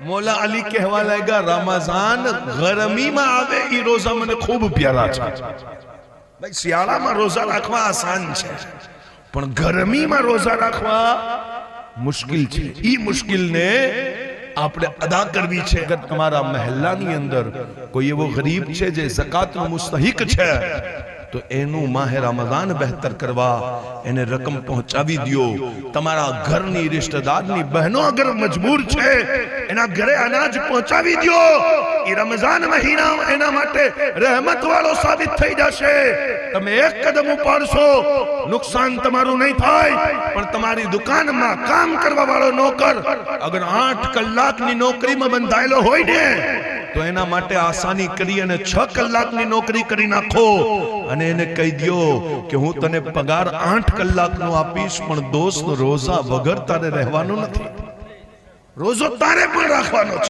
मौला अली कहवा लगा रमजान गरमी में आवे ई रोजा मने खूब प्यारा छे भाई शियाळा में रोजा राखवा आसान छे पण गरमी में रोजा राखवा मुश्किल छे ई मुश्किल ने आपने अदा करवी छे अगर तुम्हारा महल्लानी अंदर कोई एवो गरीब छे जे ज़कात नो मुस्तहिक छे तो एनु माह रमजान बेहतर करवा एने रकम पहुंचावी दियो तमारा घरनी रिश्तेदारनी बहनों अगर मजबूर छे एना घरे अनाज पहुंचावी दियो ई रमजान महीना एना माटे रहमत वालो साबित થઈ જશે તમે એક કદમ ઉપાડશો નુકસાન તમારું નહીં થાય પણ તમારી દુકાનમાં કામ કરવા વાળો નોકર અગર 8 કલાકની નોકરીમાં બંધાયેલો હોય ને तो एना माटे आसानी करी अने 6 कलाकनी नौकरी करी नाखो अने एने कही दियो कि हूँ तने पगार 8 कलाकनो आपीश पण दोस्त रोजा वगर तारे रहवानो नथी रोजो तारे पण राखवानो छे।